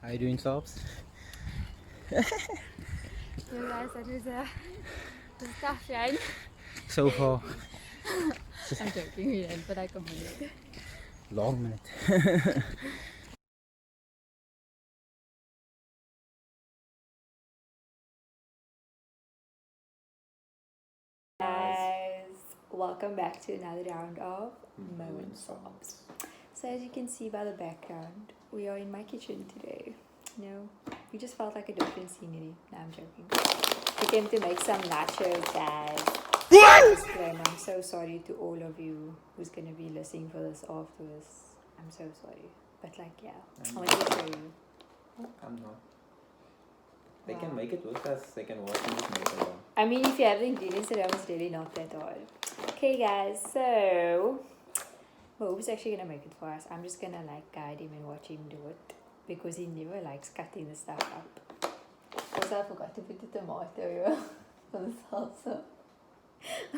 How you doing, Sobs? Yo guys, that was a tough run. So far, I'm joking, we ran for like a minute. long minute. Guys, welcome back to another round of Moment Sobs. So as you can see by the background, we are in my kitchen today. We just felt like a different scenery. No, I'm joking. We came to make some nachos, guys. Disclaimer, I'm so sorry to all of you who's gonna be listening for this after this. I'm so sorry. But like, yeah, I want to show you. I'm not. They Wow. can make it with us. They can work and just make it alone. I mean, if you have the ingredients, it's really not that hard. Okay, guys, so Mo's actually gonna make it for us. I'm just gonna like guide him and watch him do it because he never likes cutting the stuff up. Also, I forgot to put the tomato here for the salsa.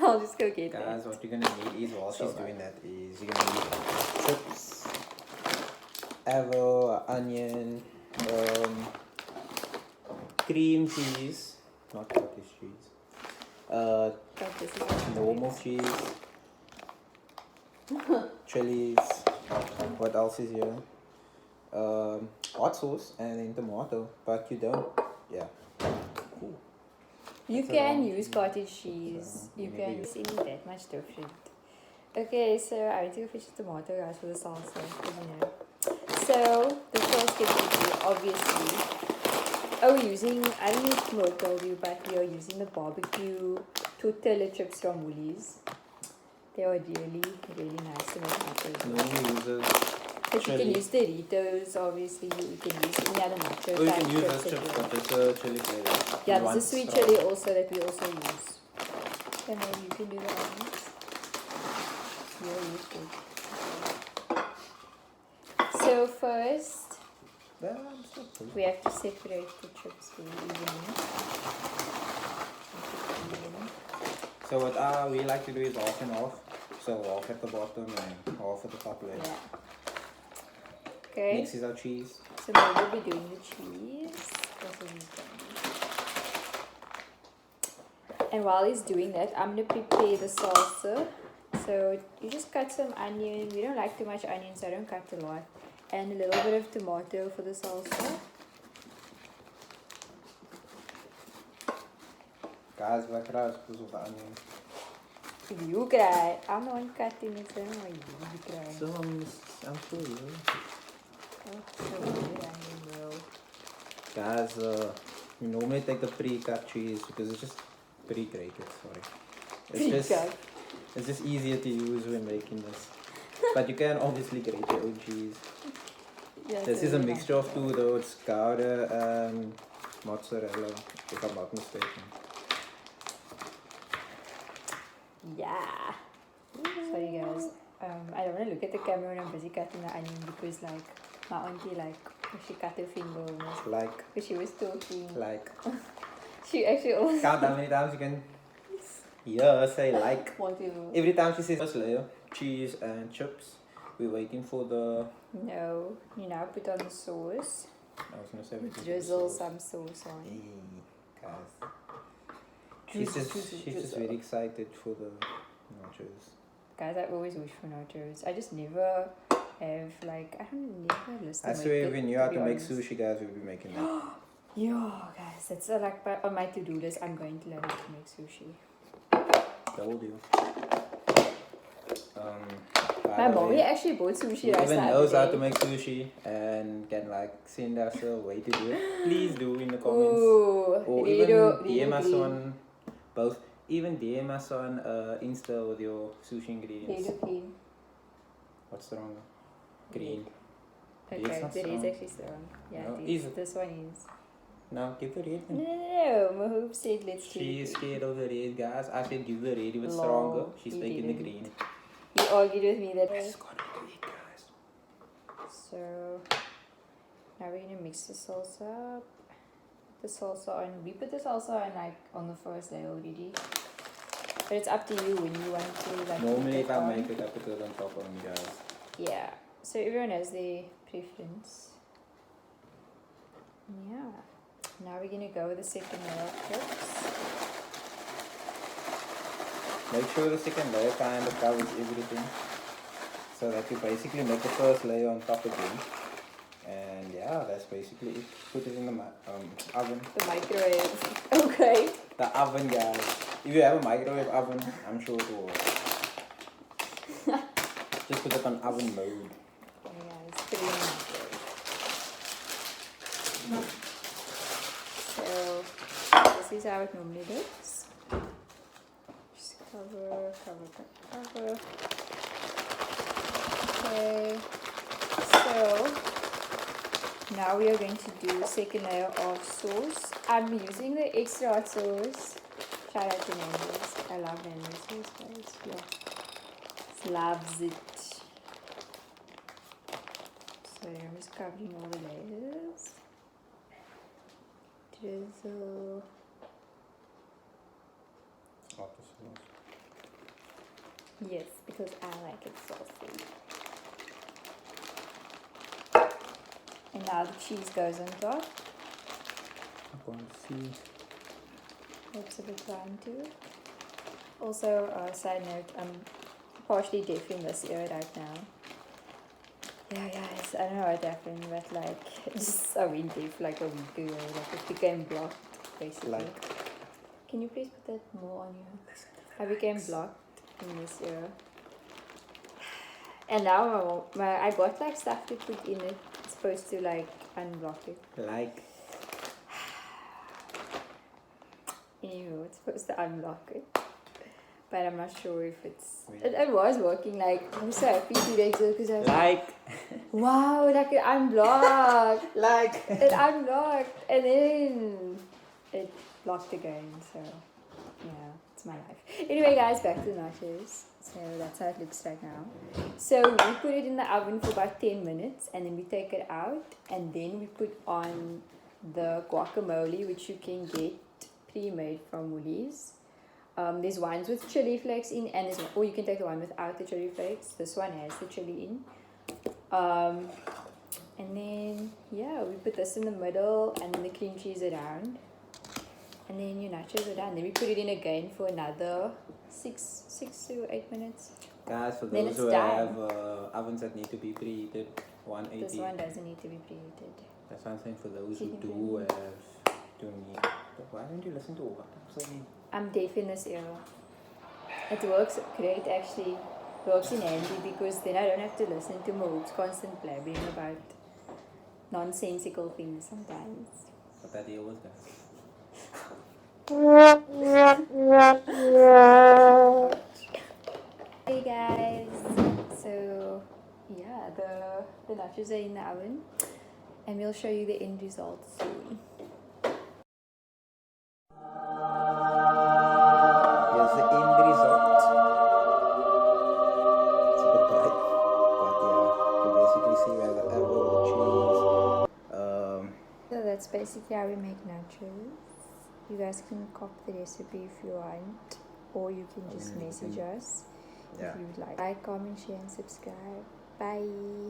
I'll just go get Guys, that. what you're gonna need is while she's doing that is you're gonna need chips, avocado, onion, cream cheese, not cottage cheese, But this is normal cheese, chilies. What else is here? Hot sauce and then tomato, but you don't. Yeah. Cool. You That's can around use cheese. cottage cheese. You Maybe can. you- It's isn't that much different. Okay, so I need to fix the tomato guys for the salsa, So the first thing we do, obviously, I don't know if Mo told you, but we are using the barbecue tortilla chips from Woolies. They are really, really nice to make nachos. Normally uses But you can chili. use Doritos, obviously. You can use any other nacho Or you type can use chips those that chips, you but want. just a chili flavor. Yeah, You want there's a sweet strong. chili also that we also use. And then you can do the onions. Really good. So first, Yeah, I'm still cool. we have to separate the chips very evenly. So what we like to do is half and half. So half at the bottom and half at the top layer. Yeah. Okay. Next is our cheese. So now we'll be doing the cheese. And while he's doing that, I'm gonna prepare the salsa. So you just cut some onion. We don't like too much onion, so I don't cut a lot. And a little bit of tomato for the salsa. Guys, what crush because of the onion. If you cry, I'm the one cutting it, so I don't know why you cry. So I'm sure you. Oh, so good onion, bro. Guys, we normally take the pre-cut cheese because it's just pre-grated. Sorry, it's just easier to use when making this. But you can obviously grate your own cheese. Yeah, This so is a good. mixture of two though. It's Gouda and mozzarella, if I'm not mistaken. Yeah. Sorry guys. I don't want to look at the camera when I'm busy cutting the onion because like my auntie she cut her finger almost Like, because she was talking. She actually almost count how many times you can. Yeah, say like. want to. Every time she says first layer, cheese and chips. We're waiting for the. No, you now put on the sauce. I was gonna say we can Drizzle do the sauce. some sauce on. Hey, guys. Drizzle, She's just very excited for the nachos. Guys, I always wish for nachos. I just never have like I don't never list. I swear, if we knew how to make sushi, guys, we'd be making that. Yo, guys, that's like on my to-do list. I'm going to learn how to make sushi. Told you. My mommy actually bought sushi rice. Even knows how to make sushi and can like send us a way to do it. Please do in the comments. Ooh, Or even DM us on both. Even DM us on Insta with your sushi ingredients. Green. What's the wrong one? Green. Okay, It's not the red's strong. actually strong. Yeah, No, it is is. it? This one is. No, give the red No, one. no, Mahoop said let's do She's it. scared of the red, guys. I said give the red if it's Lol, stronger. She's he taking the didn't. green. You argued with me that I way. just got to eat, guys. So now we're gonna mix the salsa up. The salsa on. We put the salsa on like on the first layer already. But it's up to you when you want to like. Normally, put if I on. make it, I put it on top of me, guys. Yeah. So everyone has their preference. Yeah. Now we're gonna go with the second layer of chips. Make sure the second layer kind of covers everything. So that you basically make the first layer on top again. And yeah, that's basically it. Put it in the oven. The microwave. Okay. The oven, guys. If you have a microwave oven, I'm sure it will work. Just put it on oven mode. Yeah, it's pretty in the microwave. So, this is how it normally looks. Just cover. Okay. So, now we are going to do the second layer of sauce. I'm using the extra hot sauce. Shout out to Nando's. I love Nando's sauce, guys. Yeah. Loves it. So I'm just covering all the layers. Drizzle. Yes, because I like it saucy. And now the cheese goes on top. I can't see. Looks a bit brown too. Also, side note, I'm partially deaf in this ear right now. Yeah, guys, I don't know what happened, but like, just I went deaf like a week ago. Like it became blocked, basically. Like. Can you please put that more on your? I became blocked in this ear. And now I got like stuff to put in it. It's supposed to like unblock it. Like. Anyway, it's supposed to unblock it. But I'm not sure if it's... It was working, like, I'm so happy today because I was Like. wow, like it unblocked. Like. It unblocked. And then it blocked again, so yeah, it's my life. Anyway, guys, back to the nachos. So that's how it looks right now. So we put it in the oven for about 10 minutes and then we take it out and then we put on the guacamole, which you can get pre-made from Woolies. There's ones with chili flakes in, and or you can take the one without the chili flakes. This one has the chili in. And then yeah, we put this in the middle and then the cream cheese around. And then your nachos are done. Then we put it in again for another 6 to 8 minutes. Guys, for Then those it's who done. have ovens that need to be preheated, 180. This one doesn't need to be preheated. That's what I'm saying for those who Chicken do friendly. have to need. Why don't you listen to what I'm saying? I'm deaf in this era. It works great actually. Works in handy because then I don't have to listen to my hoops constant blabbing about nonsensical things sometimes. But that deal was that. Hey guys, so yeah, the nachos are in the oven and we'll show you the end result soon. Here's the end result. It's a bit bright, but yeah, you can basically see where the apple, the cheese. So that's basically how we make nachos. You guys can copy the recipe if you want, or you can just message us if you would like. Comment, share, and subscribe. Bye.